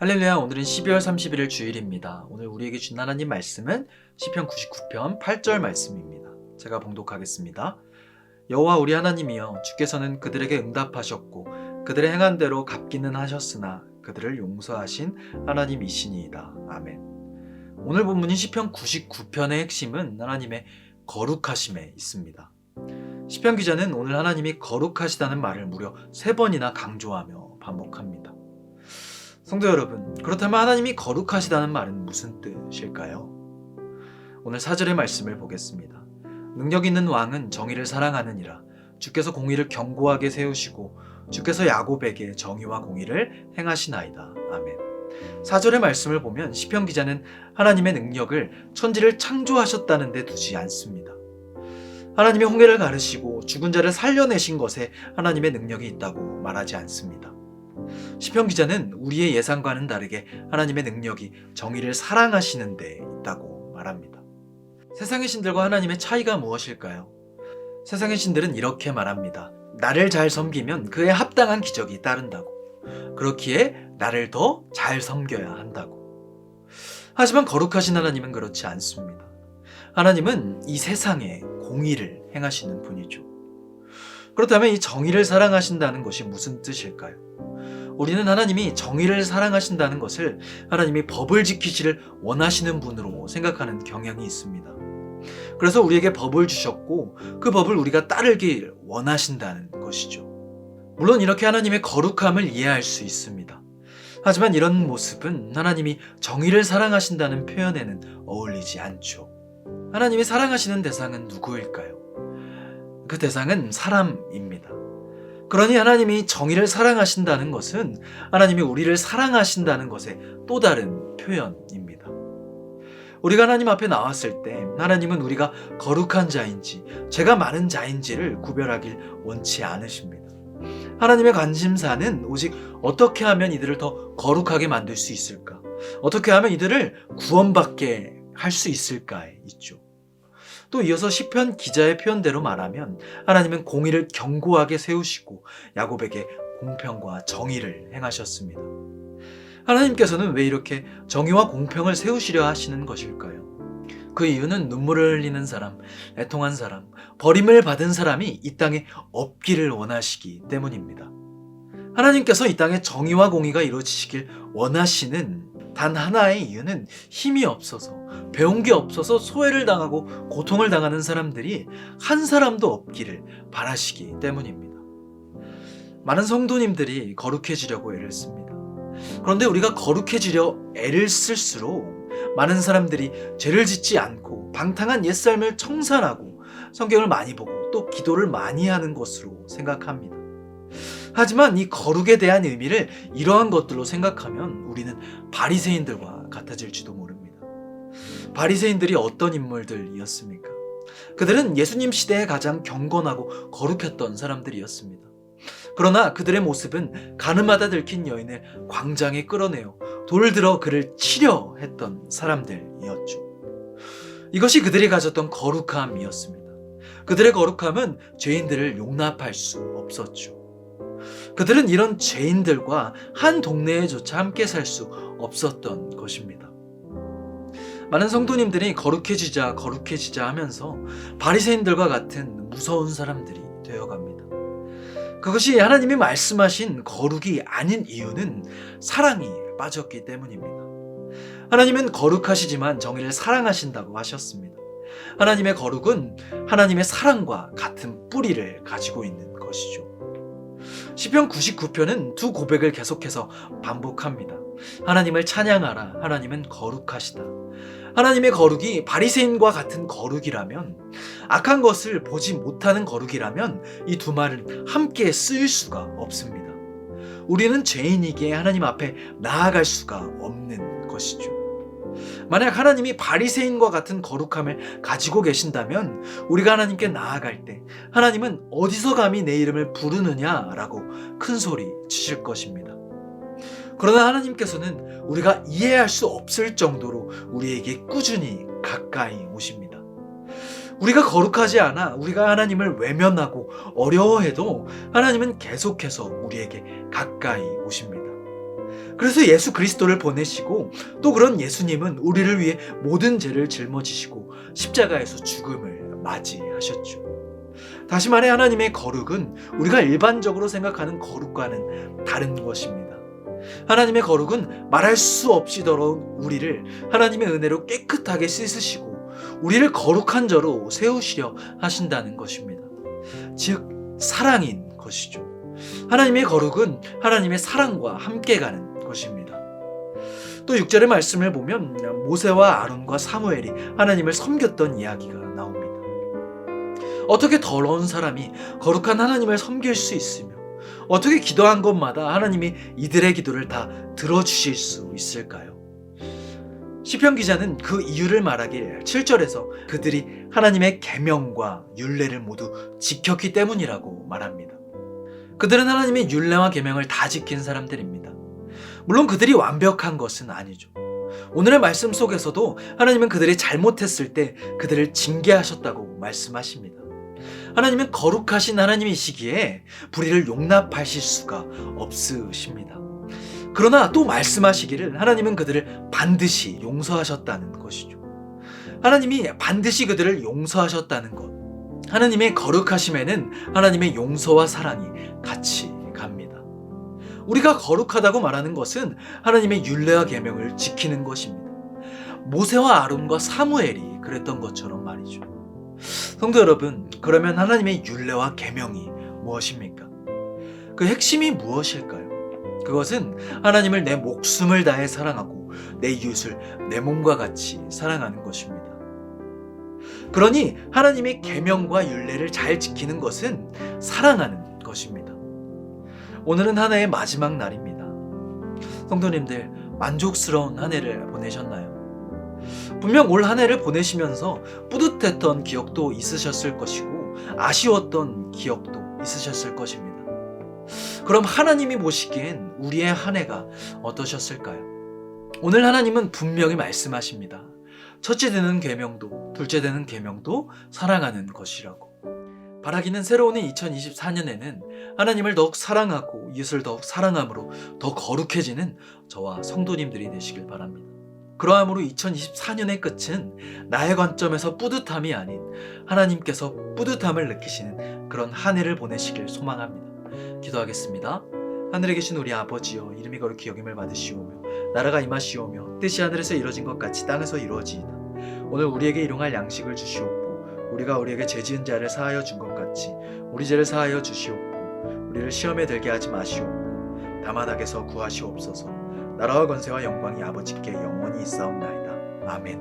할렐루야. 오늘은 12월 31일 주일입니다. 오늘 우리에게 준 하나님 말씀은 시편 99편 8절 말씀입니다. 제가 봉독하겠습니다. 여호와 우리 하나님이여, 주께서는 그들에게 응답하셨고 그들의 행한 대로 갚기는 하셨으나 그들을 용서하신 하나님이시니이다. 아멘. 오늘 본문인 시편 99편의 핵심은 하나님의 거룩하심에 있습니다. 시편 기자는 오늘 하나님이 거룩하시다는 말을 무려 3번이나 강조하며 반복합니다. 성도 여러분, 그렇다면 하나님이 거룩하시다는 말은 무슨 뜻일까요? 오늘 4절의 말씀을 보겠습니다. 능력 있는 왕은 정의를 사랑하느니라. 주께서 공의를 견고하게 세우시고 주께서 야곱에게 정의와 공의를 행하시나이다. 아멘. 4절의 말씀을 보면 시편 기자는 하나님의 능력을 천지를 창조하셨다는 데 두지 않습니다. 하나님이 홍해를 가르시고 죽은 자를 살려내신 것에 하나님의 능력이 있다고 말하지 않습니다. 시편 기자는 우리의 예상과는 다르게 하나님의 능력이 정의를 사랑하시는 데 있다고 말합니다. 세상의 신들과 하나님의 차이가 무엇일까요? 세상의 신들은 이렇게 말합니다. 나를 잘 섬기면 그에 합당한 기적이 따른다고. 그렇기에 나를 더 잘 섬겨야 한다고. 하지만 거룩하신 하나님은 그렇지 않습니다. 하나님은 이 세상에 공의를 행하시는 분이죠. 그렇다면 이 정의를 사랑하신다는 것이 무슨 뜻일까요? 우리는 하나님이 정의를 사랑하신다는 것을 하나님이 법을 지키시를 원하시는 분으로 생각하는 경향이 있습니다. 그래서 우리에게 법을 주셨고 그 법을 우리가 따르길 원하신다는 것이죠. 물론 이렇게 하나님의 거룩함을 이해할 수 있습니다. 하지만 이런 모습은 하나님이 정의를 사랑하신다는 표현에는 어울리지 않죠. 하나님이 사랑하시는 대상은 누구일까요? 그 대상은 사람입니다. 그러니 하나님이 정의를 사랑하신다는 것은 하나님이 우리를 사랑하신다는 것의 또 다른 표현입니다. 우리가 하나님 앞에 나왔을 때 하나님은 우리가 거룩한 자인지 죄가 많은 자인지를 구별하길 원치 않으십니다. 하나님의 관심사는 오직 어떻게 하면 이들을 더 거룩하게 만들 수 있을까? 어떻게 하면 이들을 구원받게 할 수 있을까에 있죠. 또 이어서 시편 기자의 표현대로 말하면 하나님은 공의를 견고하게 세우시고 야곱에게 공평과 정의를 행하셨습니다. 하나님께서는 왜 이렇게 정의와 공평을 세우시려 하시는 것일까요? 그 이유는 눈물을 흘리는 사람, 애통한 사람, 버림을 받은 사람이 이 땅에 없기를 원하시기 때문입니다. 하나님께서 이 땅에 정의와 공의가 이루어지시길 원하시는 단 하나의 이유는 힘이 없어서, 배운 게 없어서 소외를 당하고 고통을 당하는 사람들이 한 사람도 없기를 바라시기 때문입니다. 많은 성도님들이 거룩해지려고 애를 씁니다. 그런데 우리가 거룩해지려 애를 쓸수록 많은 사람들이 죄를 짓지 않고 방탕한 옛삶을 청산하고 성경을 많이 보고 또 기도를 많이 하는 것으로 생각합니다. 하지만 이 거룩에 대한 의미를 이러한 것들로 생각하면 우리는 바리새인들과 같아질지도 모릅니다. 바리새인들이 어떤 인물들이었습니까? 그들은 예수님 시대에 가장 경건하고 거룩했던 사람들이었습니다. 그러나 그들의 모습은 가늠하다 들킨 여인을 광장에 끌어내어 돌을 들어 그를 치려 했던 사람들이었죠. 이것이 그들이 가졌던 거룩함이었습니다. 그들의 거룩함은 죄인들을 용납할 수 없었죠. 그들은 이런 죄인들과 한 동네에조차 함께 살 수 없었던 것입니다. 많은 성도님들이 거룩해지자 하면서 바리새인들과 같은 무서운 사람들이 되어갑니다. 그것이 하나님이 말씀하신 거룩이 아닌 이유는 사랑이 빠졌기 때문입니다. 하나님은 거룩하시지만 정의를 사랑하신다고 하셨습니다. 하나님의 거룩은 하나님의 사랑과 같은 뿌리를 가지고 있는 것이죠. 시편 99편은 두 고백을 계속해서 반복합니다. 하나님을 찬양하라. 하나님은 거룩하시다. 하나님의 거룩이 바리새인과 같은 거룩이라면, 악한 것을 보지 못하는 거룩이라면 이 두 말은 함께 쓰일 수가 없습니다. 우리는 죄인이기에 하나님 앞에 나아갈 수가 없는 것이죠. 만약 하나님이 바리새인과 같은 거룩함을 가지고 계신다면 우리가 하나님께 나아갈 때 하나님은 어디서 감히 내 이름을 부르느냐라고 큰 소리 치실 것입니다. 그러나 하나님께서는 우리가 이해할 수 없을 정도로 우리에게 꾸준히 가까이 오십니다. 우리가 거룩하지 않아 우리가 하나님을 외면하고 어려워해도 하나님은 계속해서 우리에게 가까이 오십니다. 그래서 예수 그리스도를 보내시고 또 그런 예수님은 우리를 위해 모든 죄를 짊어지시고 십자가에서 죽음을 맞이하셨죠. 다시 말해 하나님의 거룩은 우리가 일반적으로 생각하는 거룩과는 다른 것입니다. 하나님의 거룩은 말할 수 없이 더러운 우리를 하나님의 은혜로 깨끗하게 씻으시고 우리를 거룩한 자로 세우시려 하신다는 것입니다. 즉 사랑인 것이죠. 하나님의 거룩은 하나님의 사랑과 함께 가는 것입니다. 또 6절의 말씀을 보면 모세와 아론과 사무엘이 하나님을 섬겼던 이야기가 나옵니다. 어떻게 더러운 사람이 거룩한 하나님을 섬길 수 있으며 어떻게 기도한 것마다 하나님이 이들의 기도를 다 들어주실 수 있을까요? 시편 기자는 그 이유를 말하길 7절에서 그들이 하나님의 계명과 율례를 모두 지켰기 때문이라고 말합니다. 그들은 하나님의 율례와 계명을 다 지킨 사람들입니다. 물론 그들이 완벽한 것은 아니죠. 오늘의 말씀 속에서도 하나님은 그들이 잘못했을 때 그들을 징계하셨다고 말씀하십니다. 하나님은 거룩하신 하나님이시기에 불의를 용납하실 수가 없으십니다. 그러나 또 말씀하시기를 하나님은 그들을 반드시 용서하셨다는 것이죠. 하나님이 반드시 그들을 용서하셨다는 것. 하나님의 거룩하심에는 하나님의 용서와 사랑이 같이 갑니다. 우리가 거룩하다고 말하는 것은 하나님의 율례와 계명을 지키는 것입니다. 모세와 아론과 사무엘이 그랬던 것처럼 말이죠. 성도 여러분, 그러면 하나님의 율례와 계명이 무엇입니까? 그 핵심이 무엇일까요? 그것은 하나님을 내 목숨을 다해 사랑하고 내 이웃을 내 몸과 같이 사랑하는 것입니다. 그러니 하나님의 계명과 율례를 잘 지키는 것은 사랑하는 것입니다. 오늘은 한 해의 마지막 날입니다. 성도님들, 만족스러운 한 해를 보내셨나요? 분명 올 한 해를 보내시면서 뿌듯했던 기억도 있으셨을 것이고 아쉬웠던 기억도 있으셨을 것입니다. 그럼 하나님이 보시기엔 우리의 한 해가 어떠셨을까요? 오늘 하나님은 분명히 말씀하십니다. 첫째 되는 계명도 둘째 되는 계명도 사랑하는 것이라고. 바라기는 새로운 2024년에는 하나님을 더욱 사랑하고 이웃을 더욱 사랑함으로 더 거룩해지는 저와 성도님들이 되시길 바랍니다. 그러함으로 2024년의 끝은 나의 관점에서 뿌듯함이 아닌 하나님께서 뿌듯함을 느끼시는 그런 한 해를 보내시길 소망합니다. 기도하겠습니다. 하늘에 계신 우리 아버지여, 이름이 거룩히 여김을 받으시오며 나라가 임하시오며 뜻이 하늘에서 이루어진 것 같이 땅에서 이루어지이다. 오늘 우리에게 일용할 양식을 주시옵고 우리가 우리에게 죄지은 자를 사하여 준 것 같이 우리 죄를 사하여 주시옵고 우리를 시험에 들게 하지 마시옵고 다만 악에서 구하시옵소서. 나라와 권세와 영광이 아버지께 영원히 있사옵나이다. 아멘.